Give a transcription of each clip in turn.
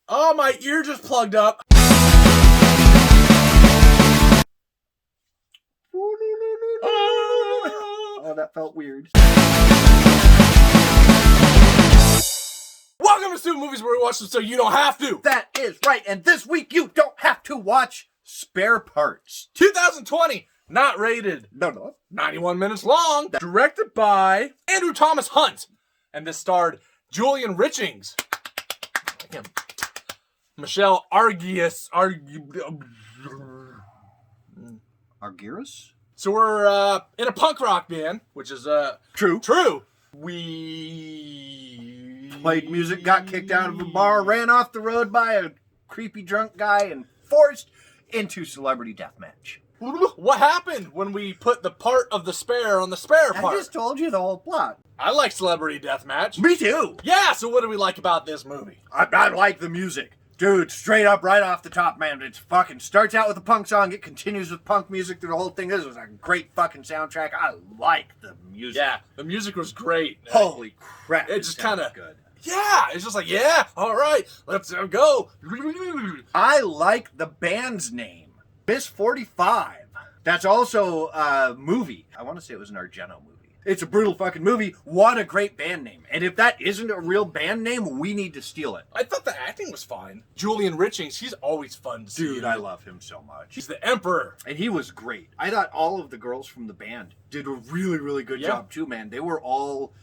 Oh, my ear just plugged up. Oh, that felt weird. Welcome to Stoopid Movies, where we watch them so you don't have to. That is right, and this week you don't have to watch Spare Parts. 2020, not rated. No. 91 minutes long. Directed by Andrew Thomas Hunt. And this starred Julian Richings. Michelle Argius. Argyros? So we're in a punk rock band, which is True. We Played music, got kicked out of a bar, ran off the road by a creepy drunk guy, and forced into celebrity deathmatch. What happened when we put the part of the spare on the spare part? I just told you the whole plot. I like celebrity deathmatch. Me too. Yeah, so what do we like about this movie? I like the music. Dude, straight up, right off the top, man. It fucking starts out with a punk song. It continues with punk music through the whole thing. This was a great fucking soundtrack. I like the music. Yeah, the music was great. Holy crap. It just kind of good. Yeah, it's just like, yeah, all right, let's go. I like the band's name. Miss 45. That's also a movie. I want to say it was an Argento movie. It's a brutal fucking movie. What a great band name. And if that isn't a real band name, we need to steal it. I thought the acting was fine. Julian Richings, he's always fun to see. Dude, I love him so much. He's the emperor. And he was great. I thought all of the girls from the band did a really, really good job too, man. They were all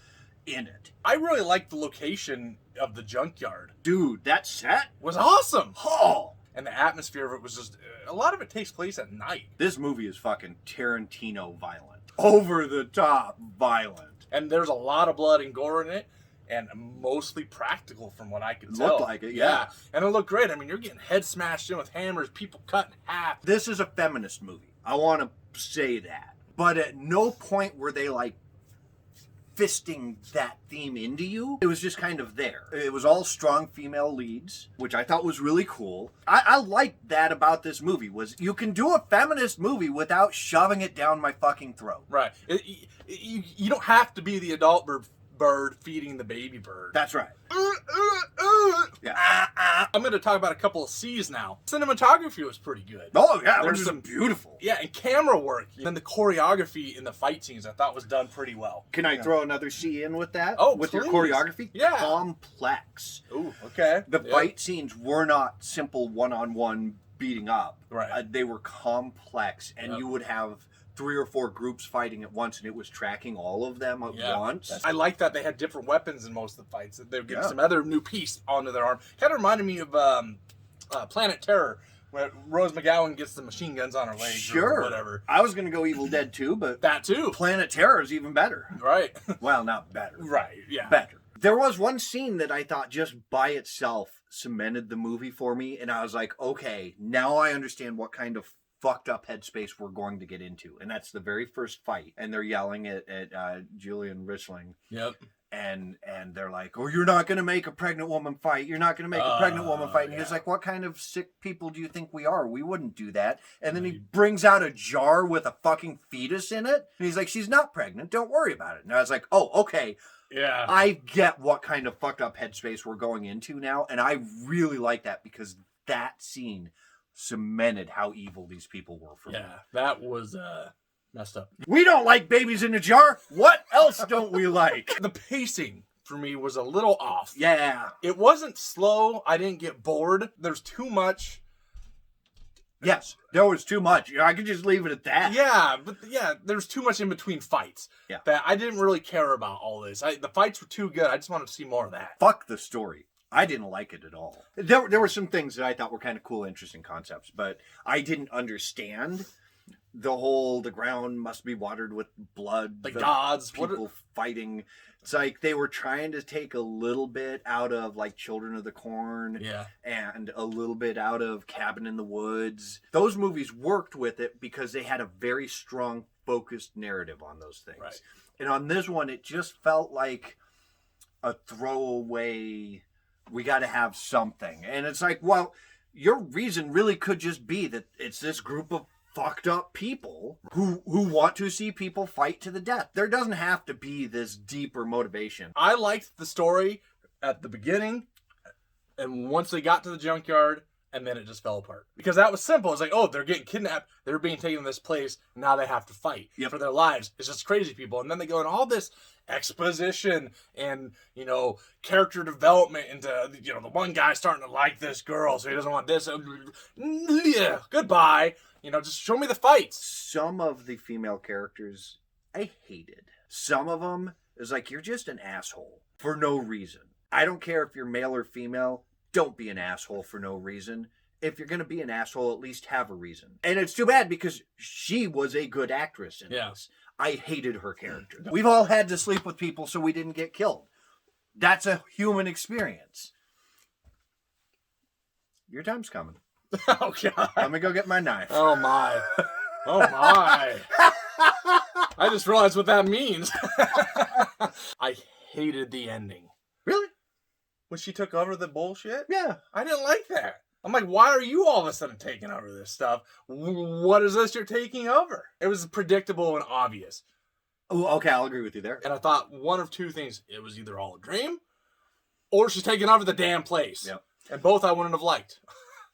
in it. I really liked the location of the junkyard. Dude, that set was awesome. Oh! And the atmosphere of it was just, a lot of it takes place at night. This movie is fucking Tarantino violent. Over the top violent. And there's a lot of blood and gore in it, and mostly practical from what I could tell. Looked like it, yeah. And it looked great. I mean, you're getting heads smashed in with hammers, people cut in half. This is a feminist movie. I want to say that. But at no point were they like fisting that theme into you. It was just kind of there. It was all strong female leads, which I thought was really cool. I liked that about this movie, was you can do a feminist movie without shoving it down my fucking throat. Right. You don't have to be the adult bird feeding the baby bird. That's right. Yeah. I'm going to talk about a couple of C's now. Cinematography was pretty good. Oh, yeah. There's some beautiful. Yeah, and camera work. And the choreography in the fight scenes I thought was done pretty well. Can I throw another C in with that? Oh, with please. your choreography? Yeah. Complex. Ooh, okay. The fight scenes were not simple one-on-one beating up. Right. They were complex, and you would have 3 or 4 groups fighting at once, and it was tracking all of them at once. I like that they had different weapons in most of the fights. They were getting some other new piece onto their arm. Kind of reminded me of Planet Terror, where Rose McGowan gets the machine guns on her legs or whatever. I was going to go Evil Dead 2, but that too. Planet Terror is even better. Right. Well, not better. Right, yeah. Better. There was one scene that I thought just by itself cemented the movie for me, and I was like, okay, now I understand what kind of fucked up headspace we're going to get into. And that's the very first fight. And they're yelling at Julian Richling. Yep. And they're like, oh, you're not going to make a pregnant woman fight. You're not going to make a pregnant woman fight. And he's like, what kind of sick people do you think we are? We wouldn't do that. And then he brings out a jar with a fucking fetus in it. And he's like, she's not pregnant. Don't worry about it. And I was like, oh, okay. Yeah. I get what kind of fucked up headspace we're going into now. And I really like that, because that scene cemented how evil these people were for me. Yeah, that was messed up. We don't like babies in a jar. What else don't we like? The pacing for me was a little off. Yeah. It wasn't slow. I didn't get bored. There's too much. Yes, there was too much. I could just leave it at that. Yeah, but there's too much in between fights. Yeah. That I didn't really care about all this. The fights were too good. I just wanted to see more of that. Fuck the story. I didn't like it at all. There were some things that I thought were kind of cool, interesting concepts, but I didn't understand the ground must be watered with blood. The gods. People fighting. It's like they were trying to take a little bit out of like Children of the Corn. Yeah. And a little bit out of Cabin in the Woods. Those movies worked with it because they had a very strong, focused narrative on those things. Right. And on this one, it just felt like a throwaway, we got to have something. And it's like, well, your reason really could just be that it's this group of fucked up people who want to see people fight to the death. There doesn't have to be this deeper motivation. I liked the story at the beginning. And once they got to the junkyard, and then it just fell apart. Because that was simple. It's like, oh, they're getting kidnapped. They're being taken to this place. Now they have to fight for their lives. It's just crazy people. And then they go in all this exposition and, you know, character development into, you know, the one guy starting to like this girl, so he doesn't want this. Yeah, goodbye. You know, just show me the fights. Some of the female characters I hated. Some of them is like, you're just an asshole for no reason. I don't care if you're male or female. Don't be an asshole for no reason. If you're going to be an asshole, at least have a reason. And it's too bad because she was a good actress in this. I hated her character. We've all had to sleep with people so we didn't get killed. That's a human experience. Your time's coming. Oh, God. Let me go get my knife. Oh, my. Oh, my. I just realized what that means. I hated the ending. Really? When she took over the bullshit? Yeah. I didn't like that. I'm like, why are you all of a sudden taking over this stuff? What is this you're taking over? It was predictable and obvious. Oh, okay, I'll agree with you there. And I thought one of two things. It was either all a dream, or she's taking over the damn place. Yep. And both I wouldn't have liked.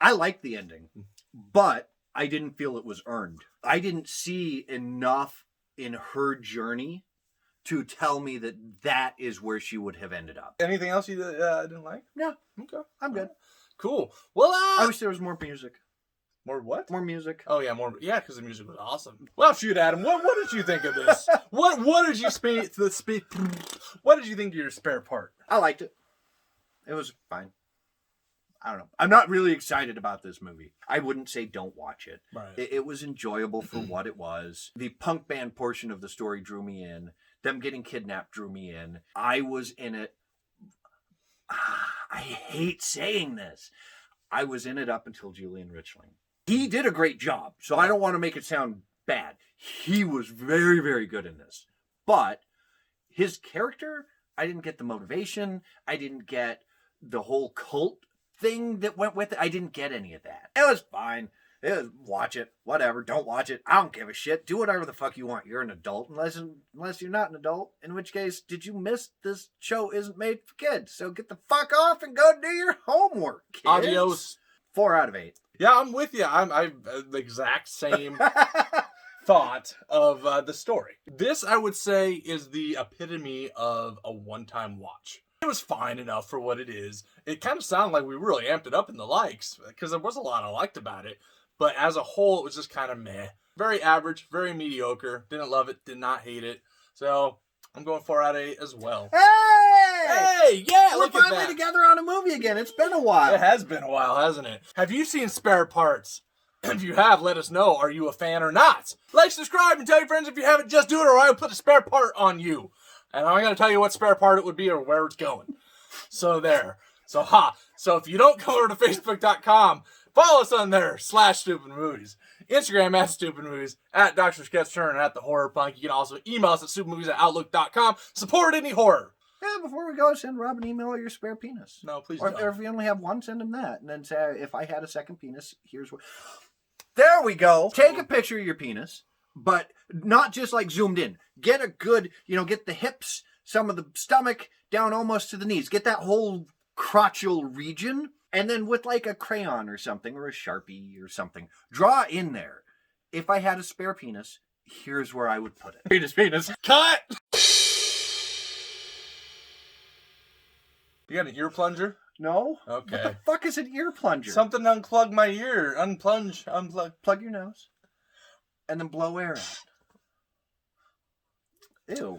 I liked the ending, but I didn't feel it was earned. I didn't see enough in her journey to tell me that that is where she would have ended up. Anything else you didn't like? No. Okay. I'm good. Cool. Well, I wish there was more music. More what? More music. Oh, yeah, more. Yeah, because the music was awesome. Well, shoot, Adam, what did you think of this? What did you what did you think of your spare part? I liked it. It was fine. I don't know. I'm not really excited about this movie. I wouldn't say don't watch it. Right. It was enjoyable for what it was. The punk band portion of the story drew me in. Them getting kidnapped drew me in. I was in it. I hate saying this. I was in it up until Julian Richling. He did a great job, so I don't want to make it sound bad. He was very, very good in this. But his character, I didn't get the motivation. I didn't get the whole cult thing that went with it. I didn't get any of that. It was fine. Watch it. Whatever. Don't watch it. I don't give a shit. Do whatever the fuck you want. You're an adult. Unless you're not an adult. In which case, did you miss this show isn't made for kids. So get the fuck off and go do your homework, kids. Adios. 4 out of 8. Yeah, I'm with you. I'm the exact same thought of the story. This, I would say, is the epitome of a one-time watch. It was fine enough for what it is. It kind of sounded like we really amped it up in the likes because there was a lot I liked about it. But as a whole, it was just kind of meh. Very average, very mediocre. Didn't love it, did not hate it. So I'm going 4 out of 8 as well. Hey, yeah, We're look at finally that. together on a movie again. It's been a while. It has been a while, hasn't it? Have you seen Spare Parts? If you have, let us know. Are you a fan or not? Like, subscribe, and tell your friends if you haven't. Just do it, or I will put a spare part on you. And I'm going to tell you what spare part it would be or where it's going. So there. So if you don't go over to Facebook.com, follow us on there, /StoopidMovies. Instagram @StoopidMovies, @Dr. Sketchturn, and @The Horror Punk. You can also email us at StoopidMovies@Outlook.com. Support any horror. Yeah, before we go, send Rob an email of your spare penis. No, please or don't. Or if you only have one, send him that. And then say, if I had a second penis, here's what. There we go. Take a picture of your penis, but not just like zoomed in. Get a good, get the hips, some of the stomach, down almost to the knees. Get that whole crotchal region. And then with like a crayon or something, or a Sharpie or something, draw in there. If I had a spare penis, here's where I would put it. Penis. Cut! You got an ear plunger? No. Okay. What the fuck is an ear plunger? Something to unplug my ear. Unplug. Plug your nose. And then blow air out. Ew.